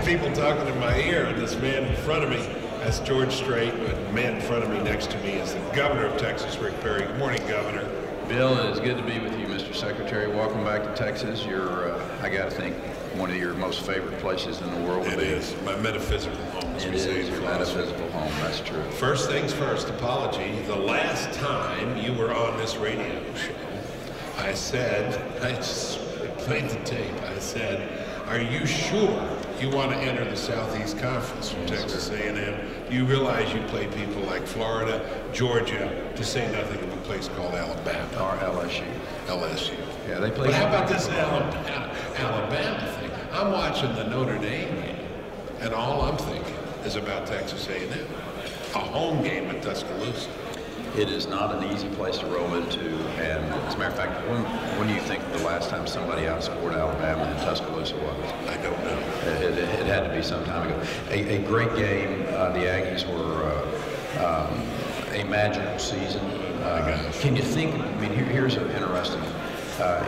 people talking in my ear, and this man in front of me, that's George Strait, but the man in front of me next to me is the governor of Texas, Rick Perry. Good morning, Governor. Bill, it is good to be with you, Mr. Secretary. Welcome back to Texas. You're, I got to think, one of your most favorite places in the world. It is. My metaphysical home, as we say. It is your metaphysical home, that's true. First things first, apology. The last time you were on this radio show, I said, I just played the tape, I said, are you sure you want to enter the Southeast Conference from Texas A&M? Do you realize you play people like Florida, Georgia, to say nothing of a place called Alabama? Or LSU. LSU. Yeah, they play. But how about this Alabama thing? I'm watching the Notre Dame game, and all I'm thinking is about Texas A&M. A home game at Tuscaloosa. It is not an easy place to roll into, and as a matter of fact, when do you think the last time somebody outscored Alabama in Tuscaloosa was? I don't know. It had to be some time ago. A great game. The Aggies were a magical season. Can you think, I mean, here's an interesting,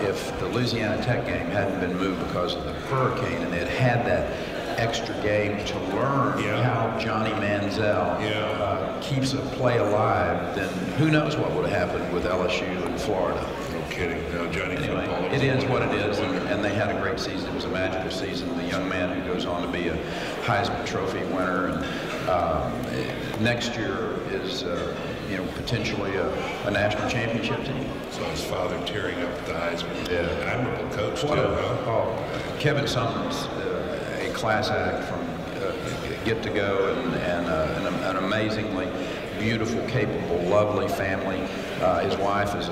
if the Louisiana Tech game hadn't been moved because of the hurricane and it had that extra game to learn how Johnny Manziel keeps a play alive, then who knows what would have happened with LSU and Florida. No kidding. No, Johnny anyway, football. It is what it is, and they had a great season. It was a magical season. The young man who goes on to be a Heisman Trophy winner, and next year is potentially a national championship team. So his father tearing up at the Heisman. Yeah. Admirable coach, too, huh? Kevin Sumlin's a class act from get to go, and an amazingly beautiful, capable, lovely family. His wife is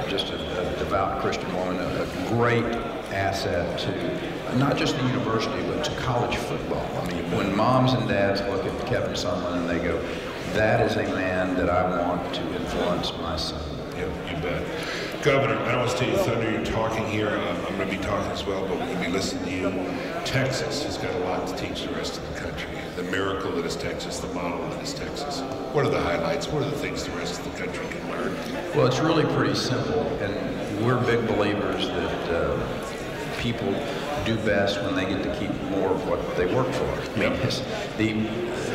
just a devout Christian woman, a great asset to not just the university, but to college football. I mean, when moms and dads look at Kevin Sumlin and they go, that is a man that I want to influence my son. Yeah, you bet. Governor, I don't want to steal your thunder. You're talking here. I'm going to be talking as well, but we're going to be listening to you. Texas has got a lot to teach the rest of the country. The miracle that is Texas, the model that is Texas. What are the highlights? What are the things the rest of the country can learn? Well, it's really pretty simple, and we're big believers that people do best when they get to keep more of what they work for. I mean, it's the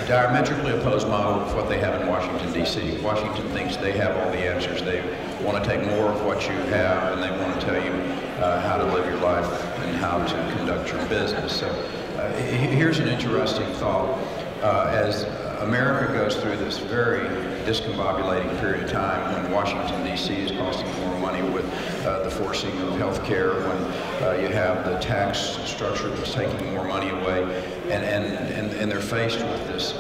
diametrically opposed model of what they have in Washington, D.C. Washington thinks they have all the answers. They want to take more of what you have, and they want to tell you how to live your life and how to conduct your business. So here's an interesting thought. As America goes through this very discombobulating period of time when Washington, D.C. is costing more money with the forcing of health care, when you have the tax structure that's taking more money away, and they're faced with this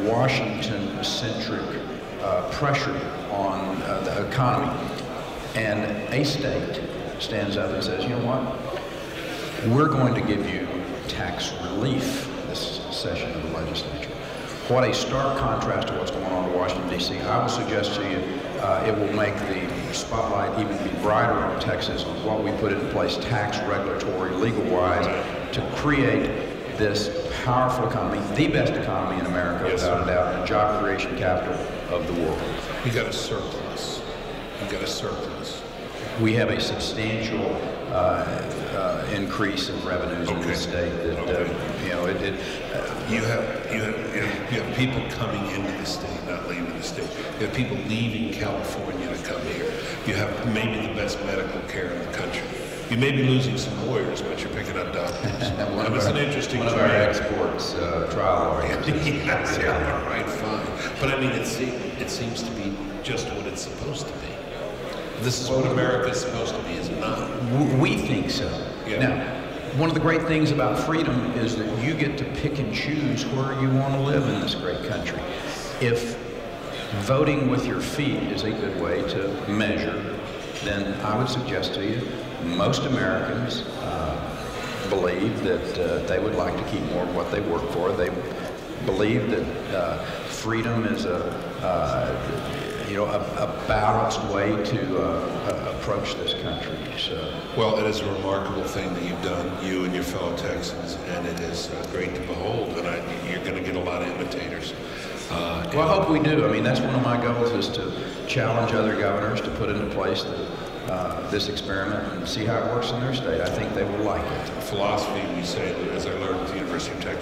Washington-centric pressure on the economy. And a state stands up and says, you know what, we're going to give you tax relief this session of the legislature. What a stark contrast to what's going on in Washington, D.C. I will suggest to you it will make the spotlight even be brighter on Texas on what we put in place tax, regulatory, legal-wise to create this powerful economy, the best economy in America, without a doubt, and job creation capital of the world. You got a surplus. You got a surplus. We have a substantial increase in revenues in the state. That you have people coming into the state, not leaving the state. You have people leaving California to come here. You have maybe the best medical care in the country. You may be losing some lawyers, but you're picking up doctors. It's an interesting one of our exports, trial lawyers. Yes, yeah, all right, fine. But I mean, it seems to be just what it's supposed to be. This is what America's supposed to be, is it not? We think so. Yeah. Now, one of the great things about freedom is that you get to pick and choose where you want to live in this great country. If voting with your feet is a good way to measure, then I would suggest to you most Americans believe that they would like to keep more of what they work for. They believe that freedom is a balanced way to approach this country. So. Well, it is a remarkable thing that you've done, you and your fellow Texans, and it is great to behold, and you're going to get a lot of imitators. Well, I hope we do. I mean, that's one of my goals, is to challenge other governors to put into place this experiment and see how it works in their state. I think they will like it. Philosophy, we say, as I learned at the University of Texas,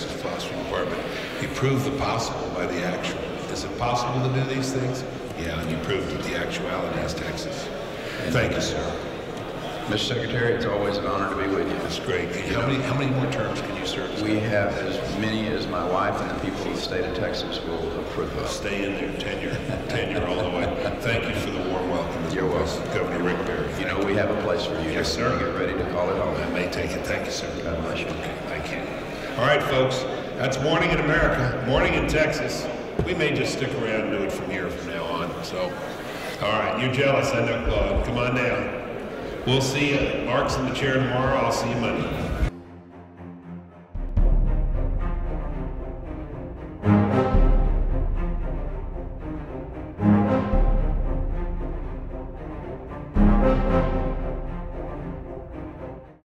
You proved the possible by the actual. Is it possible to do these things? Yeah, and you proved that the actuality is Texas. Thank you, sir. Mr. Secretary, it's always an honor to be with you. That's great. How many more terms can you serve? We have as many as my wife and the people of the state of Texas will approve of. Stay in there, tenure all the way. Thank you for the warm welcome. You're welcome. Governor Rick Perry. You know, we have a place for you. Yes, sir. Get ready to call it home. I may take it. Thank you, sir. God bless you. Okay, thank you. All right, folks. That's Morning in America, Morning in Texas. We may just stick around and do it from here from now on. So, all right, you're jealous, I know, Claude. Come on down. We'll see you. Mark's in the chair tomorrow. I'll see you Monday.